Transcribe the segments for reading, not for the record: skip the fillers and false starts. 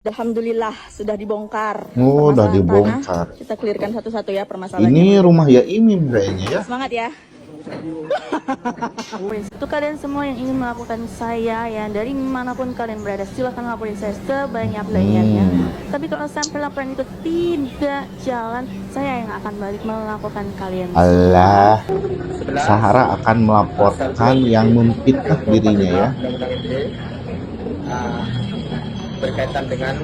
Alhamdulillah sudah dibongkar Oh, udah permasalahan tanah. dibongkar. Kita clearkan satu-satu ya permasalahannya. Ini rumah ya Imim kayaknya ya. Semangat ya. Untuk kalian semua yang ingin melakukan saya ya, dari manapun kalian berada, silahkan laporin saya sebanyak-banyaknya. Tapi kalau sampai laporan itu tidak jalan, saya yang akan balik melaporkan kalian. Allah, Sahara akan melaporkan yang memfitnah dirinya ya. Berkaitan dengan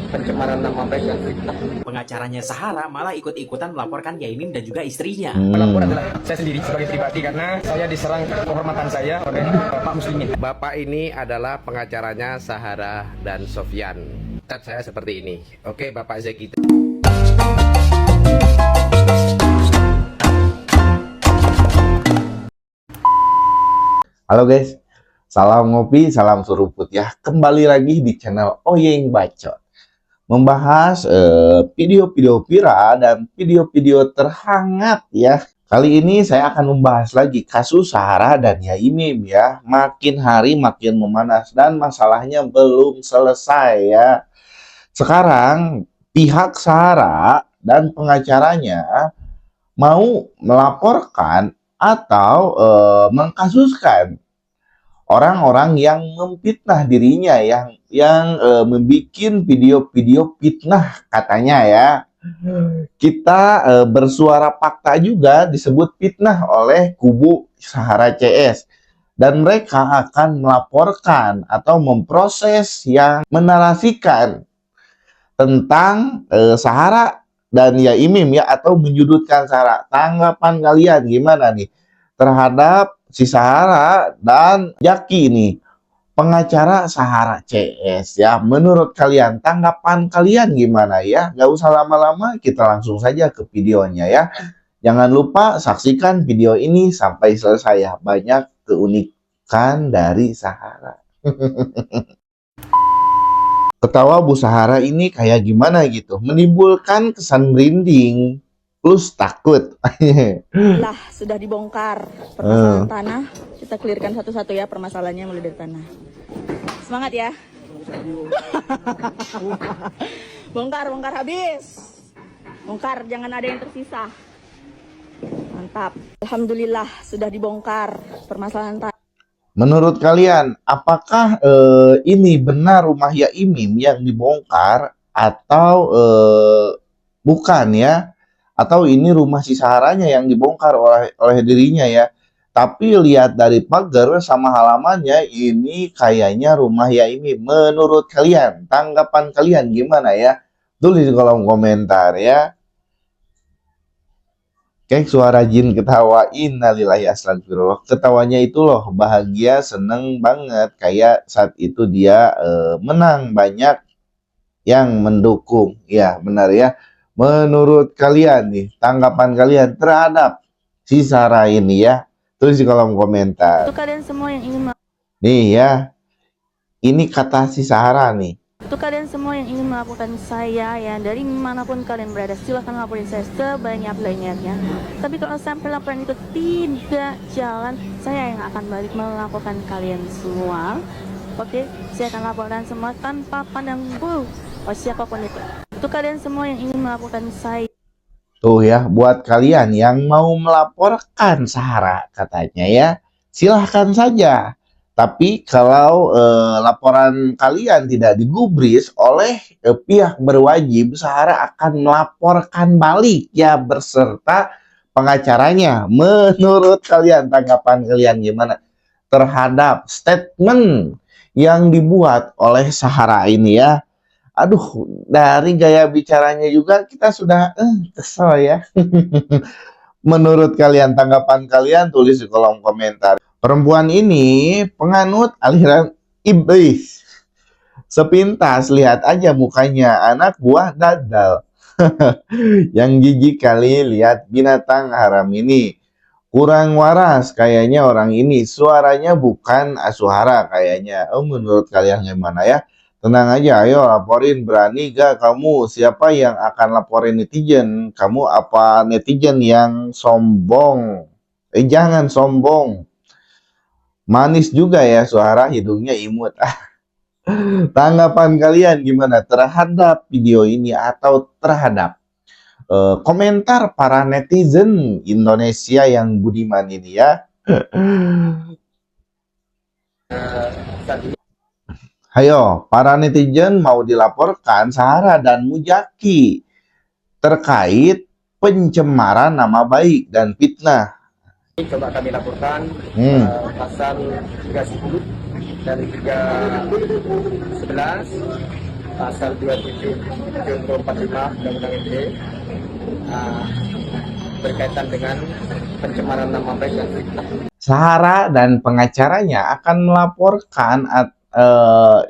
pencemaran nama baik dan fitnah. Pengacaranya Sahara malah ikut-ikutan melaporkan Yaimin dan juga istrinya. Pelapor adalah saya sendiri sebagai pribadi karena saya diserang kehormatan saya oleh Bapak Muslimin. Bapak ini adalah pengacaranya Sahara dan Sofyan. Cat saya seperti ini. Oke, Bapak Zeki. Halo guys, salam ngopi, salam seruput ya. Kembali lagi di channel Oyeng Bacot. Membahas video-video viral dan video-video terhangat ya. Kali ini saya akan membahas lagi kasus Sahara dan Yaimim ya. Makin hari makin memanas dan masalahnya belum selesai ya. Sekarang pihak Sahara dan pengacaranya mau melaporkan atau mengkasuskan orang-orang yang memfitnah dirinya, yang membuat video-video fitnah katanya ya. Kita bersuara fakta juga disebut fitnah oleh kubu Sahara CS. Dan mereka akan melaporkan atau memproses yang menarasikan tentang Sahara dan Yaimim ya, atau menyudutkan Sahara. Tanggapan kalian gimana nih terhadap si Sahara dan Jaki ini, pengacara Sahara CS ya? Menurut kalian, tanggapan kalian gimana ya? Gak usah lama-lama, kita langsung saja ke videonya ya. Jangan lupa saksikan video ini sampai selesai ya. Banyak keunikan dari Sahara. Ketawa Bu Sahara ini kayak gimana gitu, menimbulkan kesan merinding plus takut. Lah sudah dibongkar permasalahan tanah. Kita clearkan satu-satu ya permasalahannya mulai dari tanah. Semangat ya. Bongkar habis. Bongkar, jangan ada yang tersisa. Mantap. Alhamdulillah sudah dibongkar permasalahan tanah. Menurut kalian, apakah ini benar rumah Yaimim yang dibongkar atau bukan ya? Atau ini rumah si Saharanya yang dibongkar oleh dirinya ya? Tapi lihat dari pagar sama halamannya, ini kayaknya rumah Yaimim. Menurut kalian, tanggapan kalian gimana ya? Tulis di kolom komentar ya. Kayak suara jin ketawa, innalillahi astagfirullah. Ketawanya itu loh bahagia, seneng banget. Kayak saat itu dia menang, banyak yang mendukung. Ya benar ya. Menurut kalian nih, tanggapan kalian terhadap si Sarah ini ya, tulis di kolom komentar. Untuk kalian semua yang ingin Nih ya, ini kata si Sarah nih. Untuk kalian semua yang ingin melakukan saya ya, dari manapun kalian berada, silahkan laporin saya sebanyak-banyaknya. Tapi kalau sampai laporan itu tidak jalan, saya yang akan balik melaporkan kalian semua. Oke, saya akan laporkan semua tanpa pandang bulu siapapun itu. Untuk kalian semua yang ingin melaporkan saya. Tuh ya, buat kalian yang mau melaporkan Sahara katanya ya, silahkan saja. Tapi kalau laporan kalian tidak digubris oleh pihak berwajib, Sahara akan melaporkan balik ya berserta pengacaranya. Menurut kalian, tanggapan kalian gimana terhadap statement yang dibuat oleh Sahara ini ya? Aduh, dari gaya bicaranya juga kita sudah kesel ya. Menurut kalian, tanggapan kalian tulis di kolom komentar. Perempuan ini penganut aliran iblis. Sepintas lihat aja mukanya, anak buah dadal. Yang jijik kali lihat binatang haram ini. Kurang waras kayaknya orang ini. Suaranya bukan Asuhara kayaknya. Oh, menurut kalian gimana ya? Tenang aja, ayo laporin. Berani gak kamu? Siapa yang akan laporin netizen? Kamu apa netizen yang sombong? Jangan sombong. Manis juga ya suara, hidungnya imut. Tanggapan kalian gimana terhadap video ini atau terhadap komentar para netizen Indonesia yang budiman ini ya? Ayo, para netizen mau dilaporkan Sarah dan Mujaki terkait pencemaran nama baik dan fitnah. Coba kami laporkan pasal 310 dan 311, pasal 274 Undang-Undang ITE berkaitan dengan pencemaran nama baik dan fitnah. Sarah dan pengacaranya akan melaporkan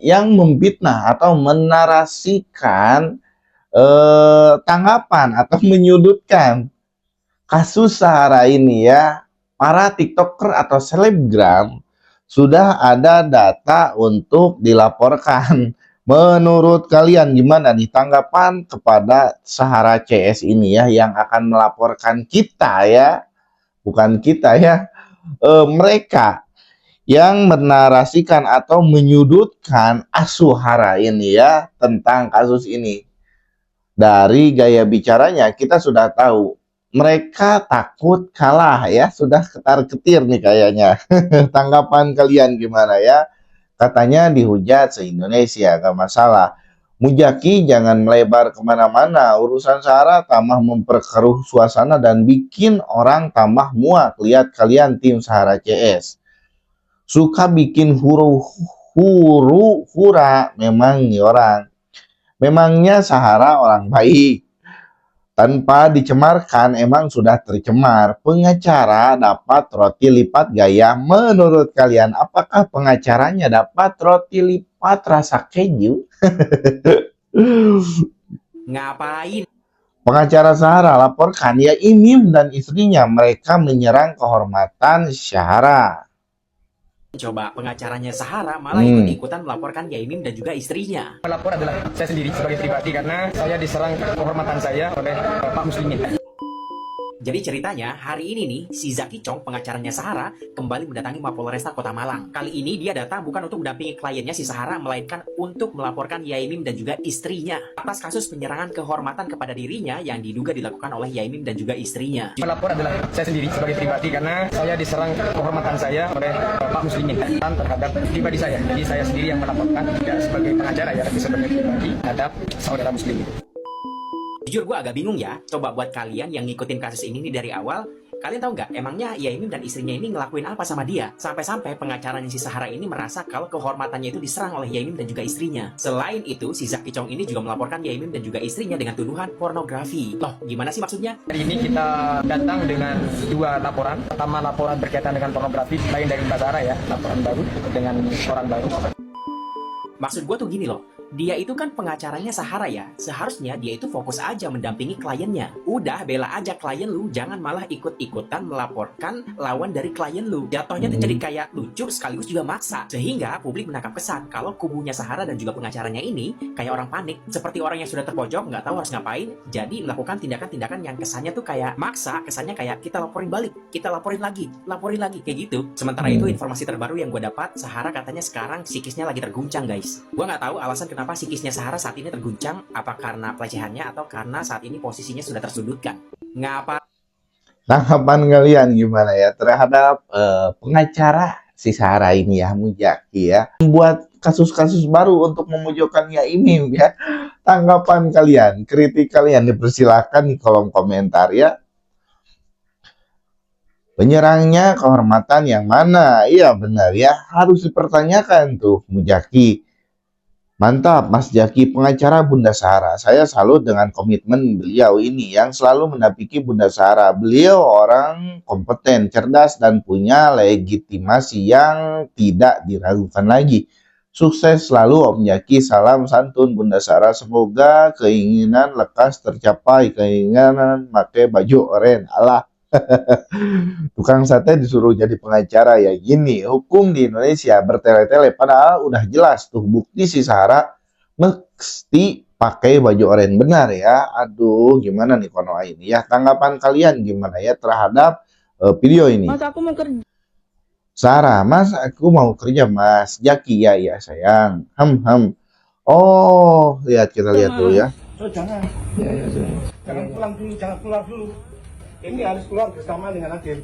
yang memfitnah atau menarasikan tanggapan atau menyudutkan kasus Sarah ini ya. Para TikToker atau selebgram sudah ada data untuk dilaporkan. Menurut kalian gimana nih tanggapan kepada Sarah CS ini ya yang akan melaporkan kita ya, bukan kita ya, mereka yang menarasikan atau menyudutkan Asuhara ini ya tentang kasus ini. Dari gaya bicaranya kita sudah tahu mereka takut kalah ya, sudah ketar-ketir nih kayaknya. Tanggapan kalian gimana ya? Katanya dihujat se-Indonesia, gak masalah. Mujaki jangan melebar kemana-mana, urusan Sarah tambah memperkeruh suasana dan bikin orang tambah muak. Lihat kalian tim Sarah CS. Suka bikin huru-hura memang nih orang. Memangnya Sarah orang baik. Tanpa dicemarkan emang sudah tercemar. Pengacara dapat roti lipat gaya. Menurut kalian apakah pengacaranya dapat roti lipat rasa keju? Ngapain? Pengacara Sarah laporkan ya Imim dan istrinya mereka menyerang kehormatan Sarah. Coba pengacaranya Sahara malah ikut-ikutan melaporkan Yaimim dan juga istrinya. Pelapor adalah saya sendiri sebagai pribadi karena saya diserang kehormatan saya oleh Pak Muslimin. Jadi ceritanya, hari ini nih, si Zaki Chong, pengacaranya Sahara, kembali mendatangi Mapolresta Kota Malang. Kali ini dia datang bukan untuk mendampingi kliennya si Sahara, melainkan untuk melaporkan Yaimim dan juga istrinya atas kasus penyerangan kehormatan kepada dirinya yang diduga dilakukan oleh Yaimim dan juga istrinya. Pelapor adalah saya sendiri sebagai pribadi karena saya diserang kehormatan saya oleh Pak Muslimin terhadap pribadi saya. Jadi saya sendiri yang melaporkan, tidak sebagai pengacara ya, tapi sebagai pribadi terhadap saudara Muslimin. Jujur gue agak bingung ya, coba buat kalian yang ngikutin kasus ini nih dari awal, kalian tahu nggak emangnya Yaimim dan istrinya ini ngelakuin apa sama dia? Sampai-sampai pengacaranya si Sahara ini merasa kalau kehormatannya itu diserang oleh Yaimim dan juga istrinya. Selain itu, si Zaki Chong ini juga melaporkan Yaimim dan juga istrinya dengan tuduhan pornografi. Loh, gimana sih maksudnya? Hari ini kita datang dengan dua laporan. Pertama laporan berkaitan dengan pornografi, lain dari Mbak Sarah ya, laporan baru dengan orang baru. Maksud gue tuh gini loh, dia itu kan pengacaranya Sahara ya. Seharusnya dia itu fokus aja mendampingi kliennya. Udah bela aja klien lu, jangan malah ikut-ikutan melaporkan lawan dari klien lu. Jatuhnya tuh jadi kayak lucu sekaligus juga maksa. Sehingga publik menangkap kesan kalau kubunya Sahara dan juga pengacaranya ini kayak orang panik, seperti orang yang sudah terpojok nggak tahu harus ngapain. Jadi melakukan tindakan-tindakan yang kesannya tuh kayak maksa, kesannya kayak kita laporin balik, kita laporin lagi kayak gitu. Sementara itu informasi terbaru yang gue dapat, Sahara katanya sekarang psikisnya lagi terguncang guys. Gue nggak tahu alasan kenapa psikisnya Sahara saat ini terguncang, apa karena pelecehannya atau karena saat ini posisinya sudah tersudutkan. Ngapa? Tanggapan kalian gimana ya terhadap pengacara si Sarah ini ya, Mujaki ya, membuat kasus-kasus baru untuk memojokkan Yaimim ya. Tanggapan kalian, kritik kalian dipersilakan di kolom komentar ya. Penyerangnya kehormatan yang mana? Iya benar ya, harus dipertanyakan tuh Mujaki. Mantap Mas Jaki, pengacara Bunda Sarah. Saya salut dengan komitmen beliau ini yang selalu mendampingi Bunda Sarah. Beliau orang kompeten, cerdas, dan punya legitimasi yang tidak diragukan lagi. Sukses selalu Om Jaki, salam santun Bunda Sarah. Semoga keinginan lekas tercapai, keinginan pakai baju oranye. Alah. Tukang sate disuruh jadi pengacara ya gini, hukum di Indonesia bertele-tele padahal udah jelas tuh bukti si Sarah mesti pakai baju oranye benar ya. Aduh gimana nih Konoha ini ya, tanggapan kalian gimana ya terhadap video ini? Mas aku mau kerja. Sarah, Mas, aku mau kerja, Mas. Jaki, ya, ya, sayang. Oh, lihat, kita lihat dulu ya. Oh, jangan. Jangan pulang dulu, jangan keluar dulu. Ini harus keluar bersama dengan Adil.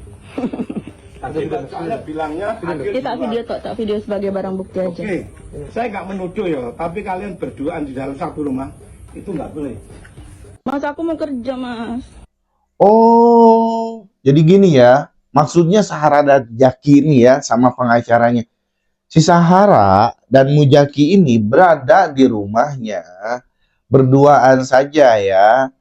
Adil soalnya bilangnya Adil Kita tak video sebagai barang bukti aja. Oke, saya nggak menuduh ya, tapi kalian berduaan di dalam satu rumah itu nggak boleh. Mas, aku mau kerja, Mas. Oh, jadi gini ya. Maksudnya Sahara dan Jaki ini ya, sama pengacaranya. Si Sahara dan Mujaki ini berada di rumahnya berduaan saja ya.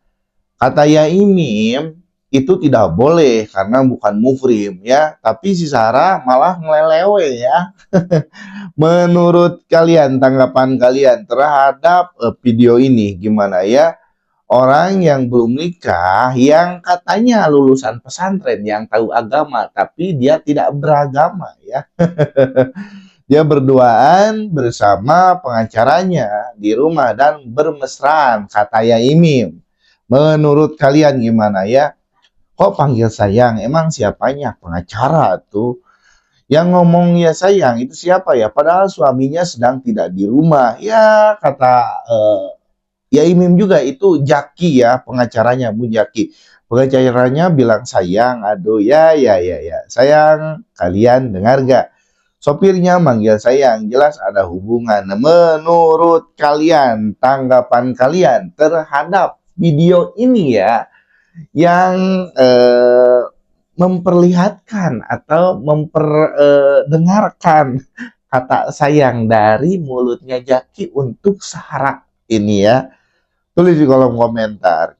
Kata Ya Imim itu tidak boleh karena bukan muhrim ya. Tapi si Sahara malah ngelelewe ya. Menurut kalian, tanggapan kalian terhadap video ini gimana ya? Orang yang belum nikah, yang katanya lulusan pesantren, yang tahu agama, tapi dia tidak beragama ya. Dia berduaan bersama pengacaranya di rumah dan bermesraan, kata Ya Imim. Menurut kalian gimana ya? Kok panggil sayang? Emang siapanya? Pengacara tuh. Yang ngomong ya sayang itu siapa ya? Padahal suaminya sedang tidak di rumah. Ya kata Ya Imim juga itu Jaki ya, pengacaranya Mujaki. Pengacaranya bilang sayang, aduh ya. Sayang, kalian dengar gak? Sopirnya manggil sayang, jelas ada hubungan. Menurut kalian, tanggapan kalian terhadap video ini ya, yang memperlihatkan atau memperdengarkan kata sayang dari mulutnya Jaki untuk Sahara ini ya. Tulis di kolom komentar.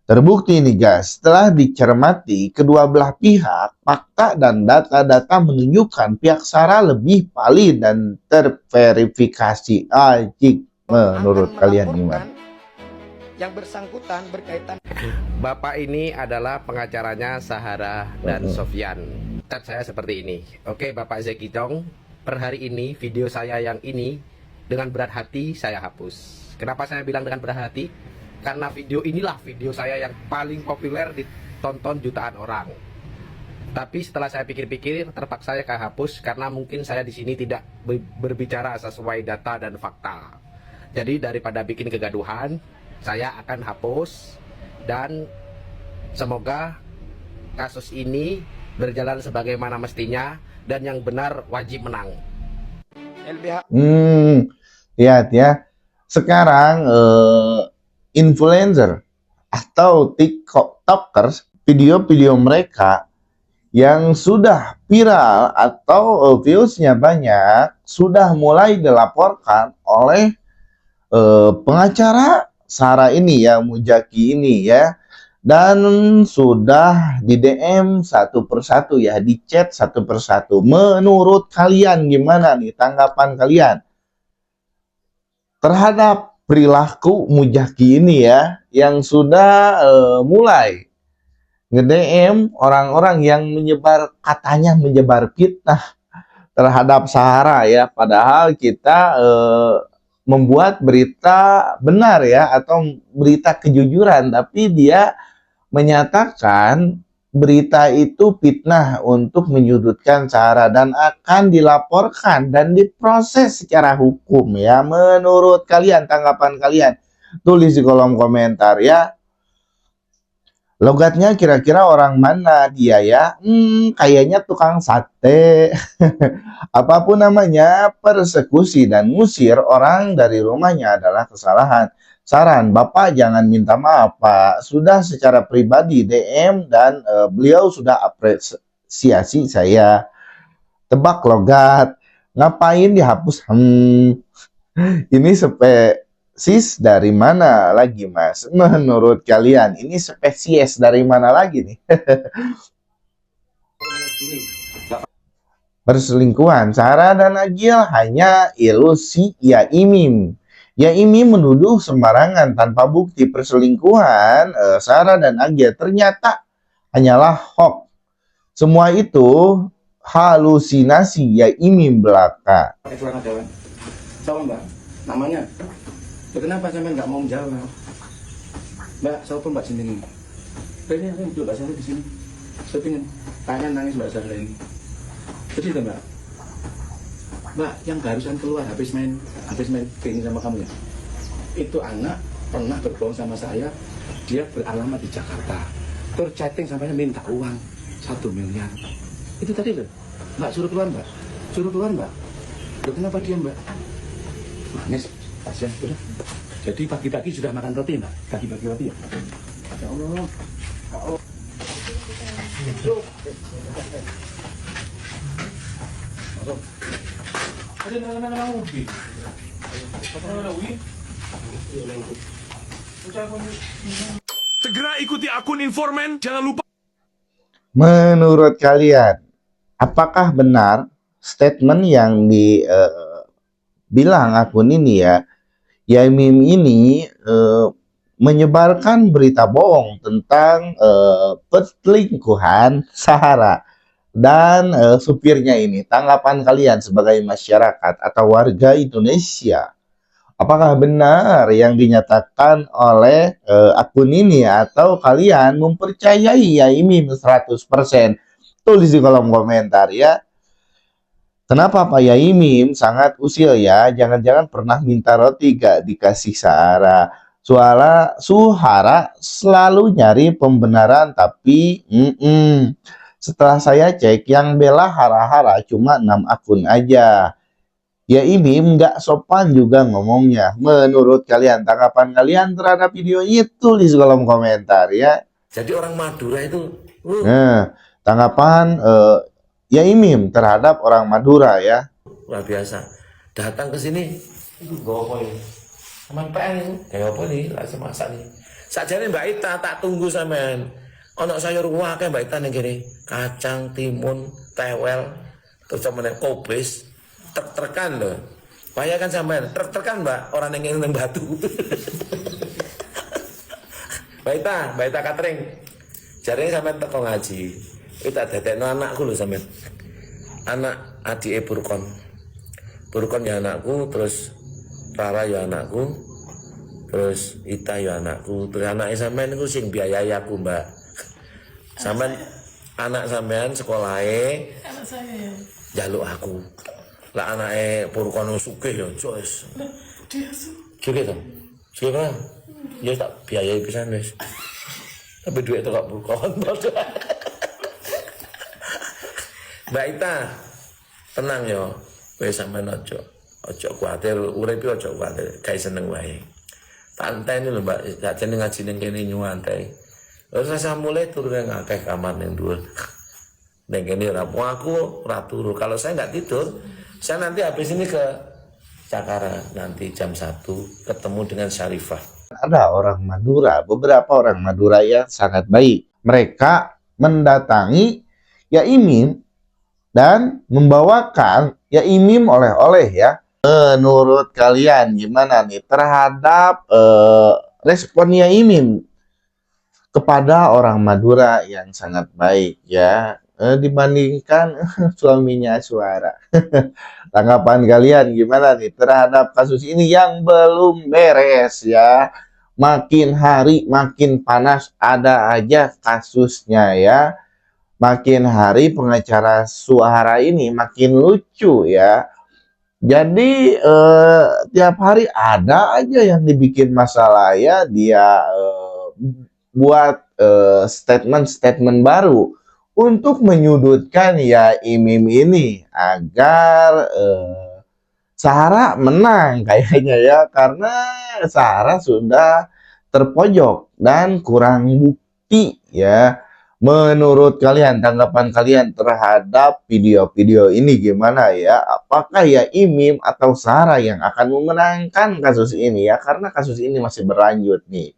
Terbukti nih guys, setelah dicermati kedua belah pihak, fakta dan data-data menunjukkan pihak Sarah lebih valid dan terverifikasi. Ajik, menurut kalian gimana? Yang bersangkutan berkaitan. Bapak ini adalah pengacaranya Sahara dan Sofyan. Cat saya seperti ini. Oke, Bapak Zeki Tong, per hari ini video saya yang ini dengan berat hati saya hapus. Kenapa saya bilang dengan berat hati? Karena video inilah video saya yang paling populer ditonton jutaan orang. Tapi setelah saya pikir-pikir, terpaksa saya hapus karena mungkin saya di sini tidak berbicara sesuai data dan fakta. Jadi daripada bikin kegaduhan, saya akan hapus dan semoga kasus ini berjalan sebagaimana mestinya dan yang benar wajib menang. Lihat ya. Sekarang influencer atau tiktokers, video-video mereka yang sudah viral atau viewsnya banyak sudah mulai dilaporkan oleh pengacara Sarah ini ya, Mujaki ini ya, dan sudah di DM satu persatu ya, di chat satu persatu. Menurut kalian gimana nih tanggapan kalian terhadap perilaku Mujaki ini ya, yang sudah mulai nge-DM orang-orang yang katanya menyebar fitnah terhadap Sahara ya, padahal kita membuat berita benar ya, atau berita kejujuran, tapi dia menyatakan berita itu fitnah untuk menyudutkan Sahara dan akan dilaporkan dan diproses secara hukum ya. Menurut kalian, tanggapan kalian tulis di kolom komentar ya. Logatnya kira-kira orang mana dia ya? Kayaknya tukang sate. Apapun namanya, persekusi dan ngusir orang dari rumahnya adalah kesalahan. Saran, Bapak jangan minta maaf, Pak. Sudah secara pribadi DM dan beliau sudah apresiasi saya. Tebak logat. Ngapain dihapus? Ini spesies dari mana lagi, Mas? Menurut kalian, ini spesies dari mana lagi nih? Perselingkuhan Sarah dan Agil hanya ilusi Ya Imim. Ya Imim menuduh sembarangan tanpa bukti perselingkuhan Sarah dan Agil ternyata hanyalah hoax. Semua itu halusinasi Ya Imim belaka. Siapa Mbak? Namanya? Kenapa sampai nggak mau menjawab? Mbak, siapa Mbak sini? Ini aku duduk Mbak Sarah di sini. Saya pengen tanya nangis Mbak Sarah ini. Betul itu Mbak. Mbak, yang barusan keluar habis main ini sama kamu ya. Itu anak pernah berbohong sama saya. Dia beralamat di Jakarta. Terus chatting sampai minta uang 1 miliar. Itu tadi loh. Mbak suruh keluar Mbak. Suruh keluar Mbak. Loh, kenapa dia Mbak? Manis, kasihan udah. Jadi pagi-pagi sudah makan roti Mbak. Pagi-pagi roti ya. Ya Allah. Ya Allah. Segera ikuti akun informan, jangan lupa. Menurut kalian, apakah benar statement yang dibilang akun ini ya, Yaimim ini menyebarkan berita bohong tentang perselingkuhan Sahara dan supirnya ini? Tanggapan kalian sebagai masyarakat atau warga Indonesia, apakah benar yang dinyatakan oleh akun ini atau kalian mempercayai Yaimim 100%? Tulis di kolom komentar ya. Kenapa Pak Yaimim sangat usil ya? Jangan-jangan pernah minta roti gak dikasih Sahara? Suhara selalu nyari pembenaran, tapi setelah saya cek yang bela hara-hara cuma 6 akun aja. Yaimim nggak sopan juga ngomongnya. Menurut kalian, tanggapan kalian terhadap video ini tulis di kolom komentar ya. Jadi orang Madura itu Nah, tanggapan Yaimim terhadap orang Madura ya. luar biasa. Datang ke sini, gue apa ini? Aman PN, kayak apa nih? Langsung masak nih. Sajane Mbak Ita tak tunggu sampean. Ono sayur wae Mbak Ita ning kene. Kacang, timun, tewel, terus sampeyan kobis, trek-trekan lho. Bayangkan sampean, trek-trekan Mbak, orang ning batu. Mbak Ita catering. Jarene sampean teko ngaji. Kita dadekno anakku lho sampean. Anak adike Burkon. Burkon ya anakku, terus Rara ya anakku, terus Ita ya anakku, terus anaknya sampean itu sing biayai aku Mbak. Sampean anak sampean sekolahnya jaluk aku. Lah anaknya Purkono sugih ya jos. Sugih to? Sugih kan? Ya tak biayai pisan wis. Tapi duit itu gak Purkono. Mbak Ita, tenang ya. Wis sampean ojo kuatir, urip ojo kuatir, gawe seneng wae. Tanteni lho Mbak, sakjane ngaji ning kene nyuwantai. Terus saya mulai turu nang akeh kamar ning dhuwur. Ning kene ora aku ora turu. Kalau saya nggak tidur, saya nanti habis ini ke Jakarta nanti jam 1 ketemu dengan Syarifah. Ada orang Madura, beberapa orang Madura yang sangat baik. Mereka mendatangi Yaimim dan membawakan Yaimim oleh-oleh ya. Menurut kalian gimana nih terhadap respon Yaimim kepada orang Madura yang sangat baik ya, dibandingkan suaminya Suara? Tanggapan kalian gimana nih terhadap kasus ini yang belum beres ya? Makin hari makin panas, ada aja kasusnya ya. Makin hari pengacara Suara ini makin lucu ya. Jadi tiap hari ada aja yang dibikin masalah ya. Dia buat statement-statement baru untuk menyudutkan Yaimim ini agar Sahara menang kayaknya ya, karena Sahara sudah terpojok dan kurang bukti ya. Menurut kalian, tanggapan kalian terhadap video-video ini gimana ya? Apakah Yaimim atau Sahara yang akan memenangkan kasus ini ya? Karena kasus ini masih berlanjut nih.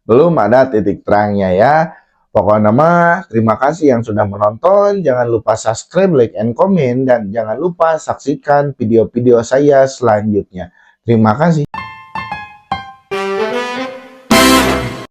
Belum ada titik terangnya ya. Pokoknya mah, terima kasih yang sudah menonton. Jangan lupa subscribe, like, and comment. Dan jangan lupa saksikan video-video saya selanjutnya. Terima kasih.